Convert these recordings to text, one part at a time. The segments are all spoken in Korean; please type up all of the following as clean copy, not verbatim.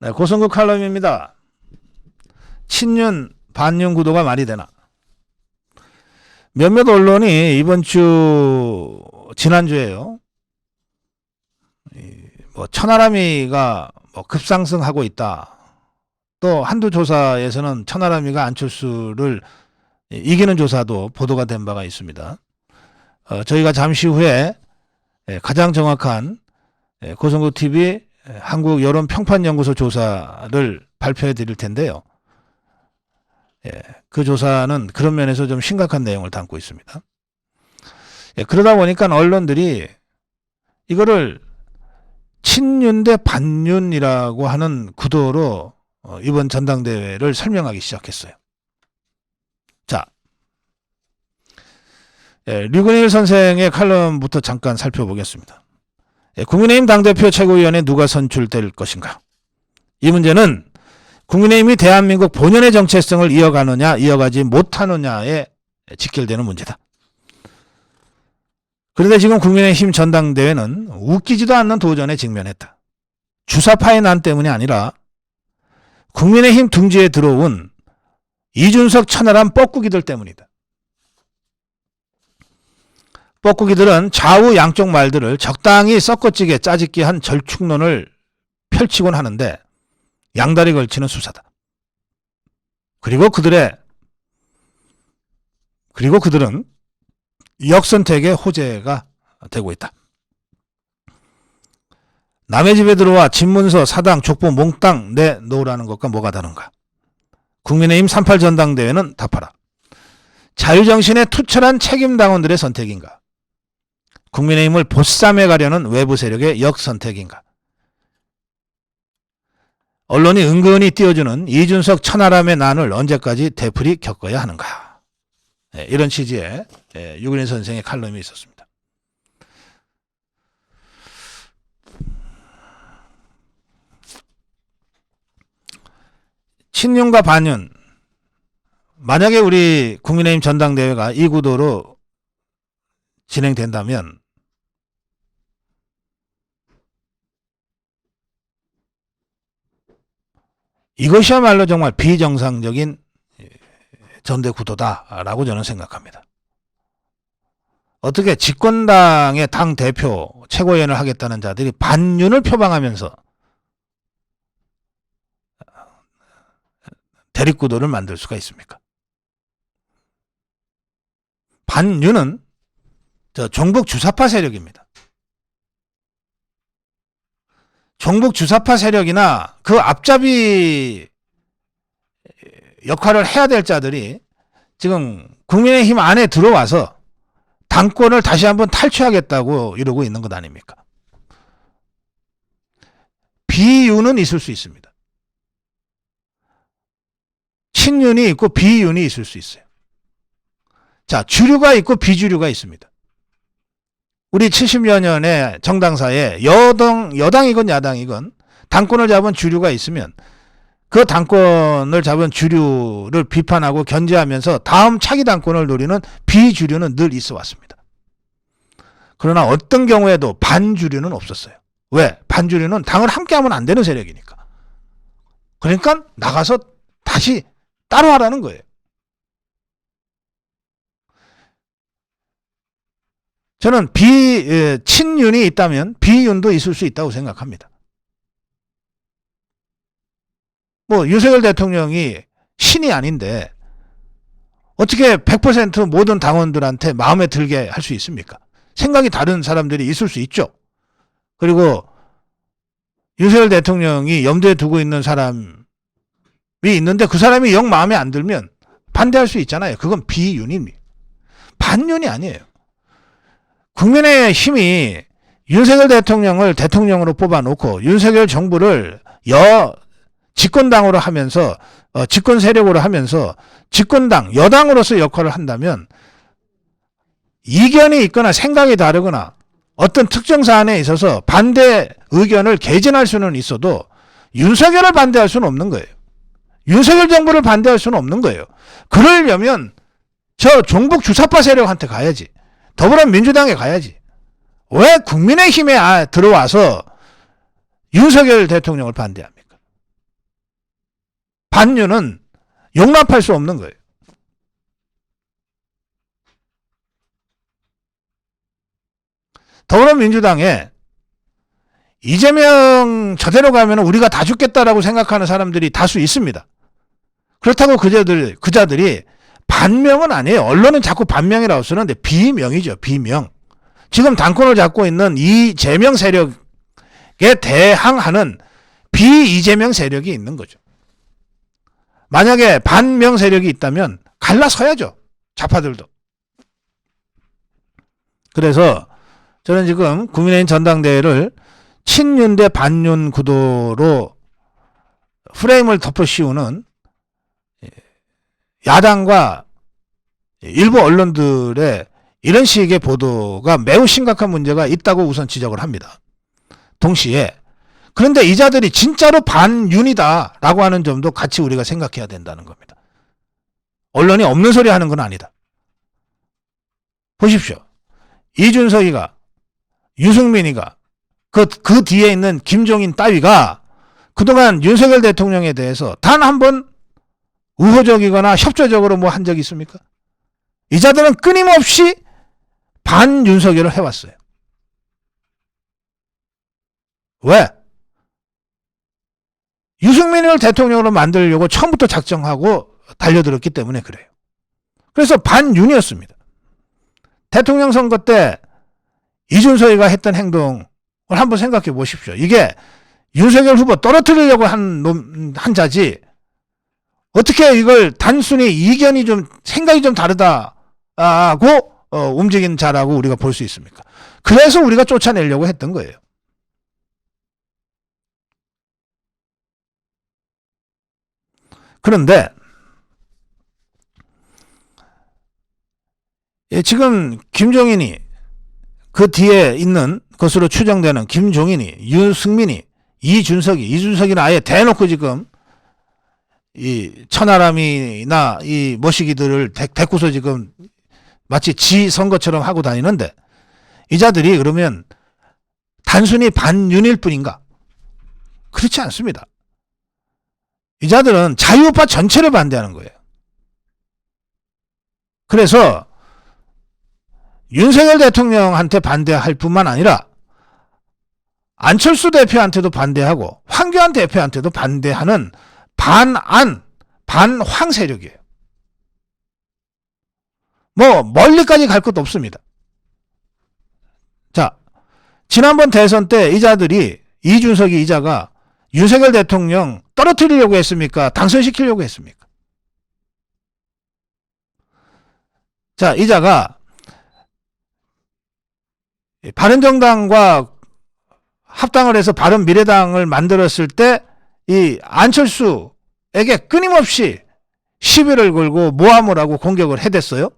네, 고성국 칼럼입니다. 친윤 반윤 구도가 말이 되나? 몇몇 언론이 이번 주 지난주에요. 천하람이가 급상승하고 있다. 또 한두 조사에서는 천하람이가 안철수를 이기는 조사도 보도가 된 바가 있습니다. 저희가 잠시 후에 가장 정확한 고성국 TV 한국 여론평판연구소 조사를 발표해 드릴 텐데요. 그 조사는 그런 면에서 좀 심각한 내용을 담고 있습니다. 그러다 보니까 언론들이 이거를 친윤 대 반윤이라고 하는 구도로 이번 전당대회를 설명하기 시작했어요. 자, 류근일 선생의 칼럼부터 잠깐 살펴보겠습니다. 국민의힘 당대표 최고위원에 누가 선출될 것인가? 이 문제는 국민의힘이 대한민국 본연의 정체성을 이어가느냐 이어가지 못하느냐에 직결되는 문제다. 그런데 지금 국민의힘 전당대회는 웃기지도 않는 도전에 직면했다. 주사파의 난 때문이 아니라 국민의힘 둥지에 들어온 이준석 천하람 뻐꾸기들 때문이다. 뻐꾸기들은 좌우 양쪽 말들을 적당히 섞어찌게 짜집기 한 절충론을 펼치곤 하는데 양다리 걸치는 수사다. 그리고 그들은 역선택의 호재가 되고 있다. 남의 집에 들어와 집문서, 사당, 족보 몽땅 내놓으라는 것과 뭐가 다른가? 국민의힘 38 전당대회는 답하라. 자유정신에 투철한 책임당원들의 선택인가? 국민의힘을 보쌈해 가려는 외부 세력의 역선택인가? 언론이 은근히 띄워주는 이준석 천하람의 난을 언제까지 되풀이 겪어야 하는가? 이런 취지의 류근일 선생의 칼럼이 있었습니다. 친윤과 반윤, 만약에 우리 국민의힘 전당대회가 이 구도로 진행된다면 이것이야말로 정말 비정상적인 전대 구도다라고 저는 생각합니다. 어떻게 집권당의 당대표 최고위원을 하겠다는 자들이 반윤을 표방하면서 대립구도를 만들 수가 있습니까? 반윤은 종북 주사파 세력입니다. 종북 주사파 세력이나 그 앞잡이 역할을 해야 될 자들이 지금 국민의힘 안에 들어와서 당권을 다시 한번 탈취하겠다고 이러고 있는 것 아닙니까? 비윤은 있을 수 있습니다. 친윤이 있고 비윤이 있을 수 있어요. 자, 주류가 있고 비주류가 있습니다. 우리 70여 년의 정당사에 여당이건 야당이건 당권을 잡은 주류가 있으면 그 당권을 잡은 주류를 비판하고 견제하면서 다음 차기 당권을 노리는 비주류는 늘 있어 왔습니다. 그러나 어떤 경우에도 반주류는 없었어요. 왜? 반주류는 당을 함께하면 안 되는 세력이니까. 그러니까 나가서 다시 따로 하라는 거예요. 저는 친윤이 있다면 비윤도 있을 수 있다고 생각합니다. 윤석열 대통령이 신이 아닌데 어떻게 100% 모든 당원들한테 마음에 들게 할 수 있습니까? 생각이 다른 사람들이 있을 수 있죠. 그리고 윤석열 대통령이 염두에 두고 있는 사람이 있는데 그 사람이 영 마음에 안 들면 반대할 수 있잖아요. 그건 비윤입니다. 반윤이 아니에요. 국민의힘이 윤석열 대통령을 대통령으로 뽑아놓고 윤석열 정부를 집권당으로 하면서 집권 세력으로 하면서 집권당 여당으로서 역할을 한다면 이견이 있거나 생각이 다르거나 어떤 특정 사안에 있어서 반대 의견을 개진할 수는 있어도 윤석열을 반대할 수는 없는 거예요. 윤석열 정부를 반대할 수는 없는 거예요. 그러려면 저 종북 주사파 세력한테 가야지. 더불어민주당에 가야지. 왜 국민의힘에 들어와서 윤석열 대통령을 반대합니까? 반윤은 용납할 수 없는 거예요. 더불어민주당에 이재명 저대로 가면 우리가 다 죽겠다라고 생각하는 사람들이 다수 있습니다. 그렇다고 그자들이 반명은 아니에요. 언론은 자꾸 반명이라고 쓰는데 비명이죠. 비명. 지금 당권을 잡고 있는 이재명 세력에 대항하는 비이재명 세력이 있는 거죠. 만약에 반명 세력이 있다면 갈라서야죠. 좌파들도. 그래서 저는 지금 국민의힘 전당대회를 친윤 대 반윤 구도로 프레임을 덮어 씌우는 야당과 일부 언론들의 이런 식의 보도가 매우 심각한 문제가 있다고 우선 지적을 합니다. 동시에 그런데 이 자들이 진짜로 반윤이다라고 하는 점도 같이 우리가 생각해야 된다는 겁니다. 언론이 없는 소리 하는 건 아니다. 보십시오. 이준석이가 유승민이가 그 뒤에 있는 김종인 따위가 그동안 윤석열 대통령에 대해서 단 한 번 우호적이거나 협조적으로 뭐 한 적이 있습니까? 이 자들은 끊임없이 반윤석열을 해왔어요. 왜? 유승민을 대통령으로 만들려고 처음부터 작정하고 달려들었기 때문에 그래요. 그래서 반윤이었습니다. 대통령 선거 때 이준석이가 했던 행동을 한번 생각해 보십시오. 이게 윤석열 후보 떨어뜨리려고 한 자지 어떻게 이걸 단순히 이견이 좀 생각이 좀 다르다고 움직인 자라고 우리가 볼 수 있습니까? 그래서 우리가 쫓아내려고 했던 거예요. 그런데 지금 김종인이 그 뒤에 있는 것으로 추정되는 김종인이, 유승민이, 이준석이는 아예 대놓고 지금 이 천하람이나 이 머시기들을 데리고서 지금 마치 지 선거처럼 하고 다니는데 이 자들이 그러면 단순히 반윤일 뿐인가? 그렇지 않습니다. 이 자들은 자유우파 전체를 반대하는 거예요. 그래서 윤석열 대통령한테 반대할 뿐만 아니라 안철수 대표한테도 반대하고 황교안 대표한테도 반대하는 반안, 반황 세력이에요. 뭐 멀리까지 갈 것도 없습니다. 자, 지난번 대선 때 이 자들이 이준석이 이자가 윤석열 대통령 떨어뜨리려고 했습니까? 당선시키려고 했습니까? 자, 이자가 바른정당과 합당을 해서 바른미래당을 만들었을 때 이 안철수에게 끊임없이 시비를 걸고 모함을 하고 공격을 해댔어요.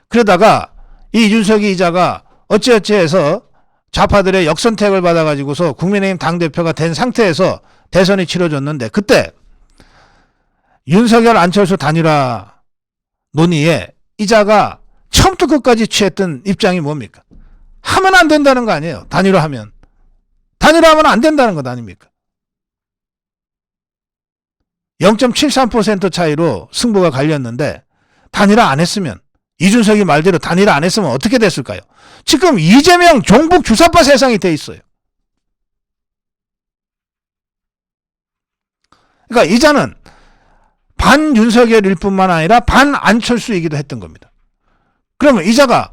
그러다가 이 이준석이 이자가 어찌어찌 해서 좌파들의 역선택을 받아가지고서 국민의힘 당대표가 된 상태에서 대선이 치러졌는데 그때 윤석열 안철수 단일화 논의에 이자가 처음부터 끝까지 취했던 입장이 뭡니까? 하면 안 된다는 거 아니에요. 단일화하면 안 된다는 것 아닙니까? 0.73% 차이로 승부가 갈렸는데 단일화 안 했으면 이준석이 말대로 단일화 안 했으면 어떻게 됐을까요? 지금 이재명 종북 주사파 세상이 돼 있어요. 그러니까 이자는 반윤석열일 뿐만 아니라 반안철수이기도 했던 겁니다. 그러면 이자가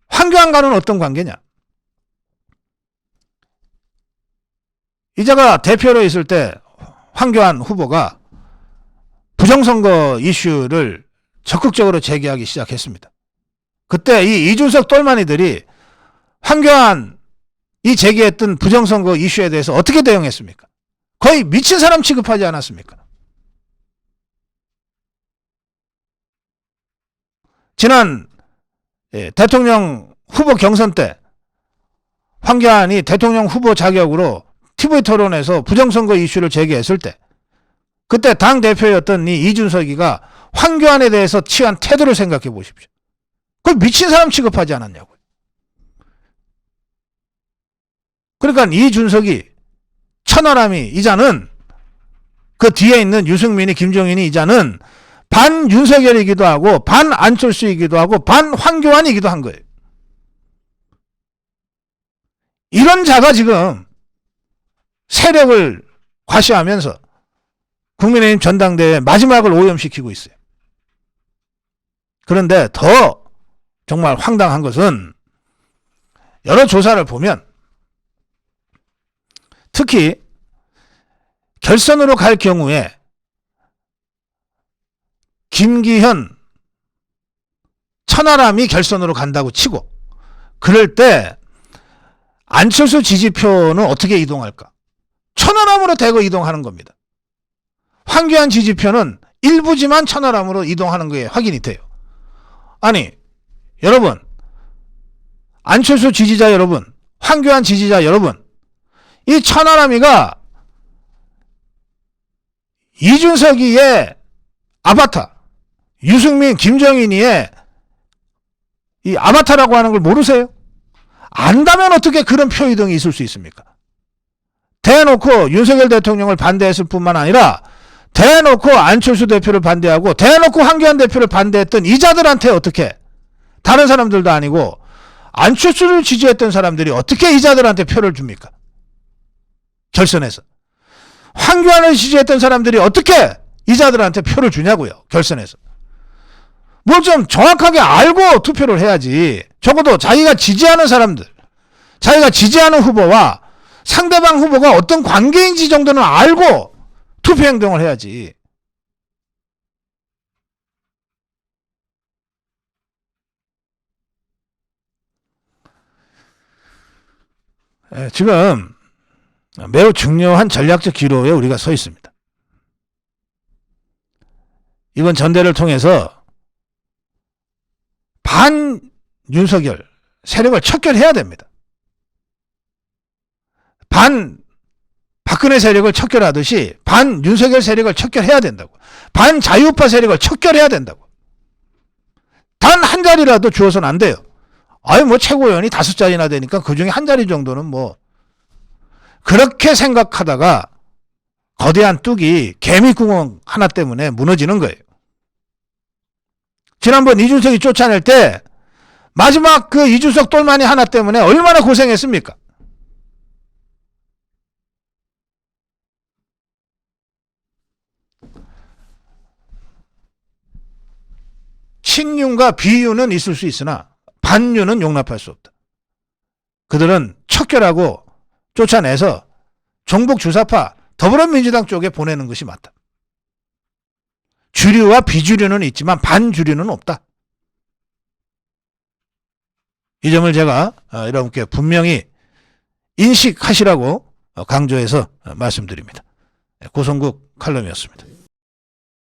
황교안과는 어떤 관계냐? 이자가 대표로 있을 때 황교안 후보가 부정선거 이슈를 적극적으로 제기하기 시작했습니다. 그때 이 이준석 똘마니들이 황교안이 제기했던 부정선거 이슈에 대해서 어떻게 대응했습니까? 거의 미친 사람 취급하지 않았습니까? 지난 대통령 후보 경선 때 황교안이 대통령 후보 자격으로 TV 토론에서 부정선거 이슈를 제기했을 때 그때 당대표였던 이 이준석이가 황교안에 대해서 취한 태도를 생각해 보십시오. 그걸 미친 사람 취급하지 않았냐고요. 그러니까 이준석이 천하람이 이자는 그 뒤에 있는 유승민이 김종인이 이자는 반 윤석열이기도 하고 반 안철수이기도 하고 반 황교안이기도 한 거예요. 이런 자가 지금 세력을 과시하면서 국민의힘 전당대회 마지막을 오염시키고 있어요. 그런데 더 정말 황당한 것은 여러 조사를 보면 특히 결선으로 갈 경우에 김기현, 천하람이 결선으로 간다고 치고 그럴 때 안철수 지지표는 어떻게 이동할까? 천하람으로 대거 이동하는 겁니다. 황교안 지지표는 일부지만 천하람으로 이동하는 게 확인이 돼요. 아니 여러분, 안철수 지지자 여러분, 황교안 지지자 여러분, 이 천하람이가 이준석이의 아바타, 유승민, 김정인이의 이 아바타라고 하는 걸 모르세요? 안다면 어떻게 그런 표이동이 있을 수 있습니까? 대놓고 윤석열 대통령을 반대했을 뿐만 아니라 대놓고 안철수 대표를 반대하고 대놓고 황교안 대표를 반대했던 이자들한테 어떻게, 다른 사람들도 아니고 안철수를 지지했던 사람들이 어떻게 이자들한테 표를 줍니까? 결선에서. 황교안을 지지했던 사람들이 어떻게 이자들한테 표를 주냐고요. 결선에서. 뭐 좀 정확하게 알고 투표를 해야지. 적어도 자기가 지지하는 사람들, 자기가 지지하는 후보와 상대방 후보가 어떤 관계인지 정도는 알고 투표 행동을 해야지. 지금 매우 중요한 전략적 기로에 우리가 서 있습니다. 이번 전대를 통해서 반 윤석열 세력을 척결해야 됩니다. 반 박근혜 세력을 척결하듯이 반 윤석열 세력을 척결해야 된다고. 반 자유우파 세력을 척결해야 된다고. 단 한 자리라도 주어서는 안 돼요. 아유 뭐 최고위원이 5자리나 되니까 그중에 한 자리 정도는 뭐, 그렇게 생각하다가 거대한 뚝이 개미구멍 하나 때문에 무너지는 거예요. 지난번 이준석이 쫓아낼 때 마지막 그 이준석 똘마니 하나 때문에 얼마나 고생했습니까? 친윤과 비윤은 있을 수 있으나 반윤은 용납할 수 없다. 그들은 척결하고 쫓아내서 종북 주사파 더불어민주당 쪽에 보내는 것이 맞다. 주류와 비주류는 있지만 반주류는 없다. 이 점을 제가 여러분께 분명히 인식하시라고 강조해서 말씀드립니다. 고성국 칼럼이었습니다.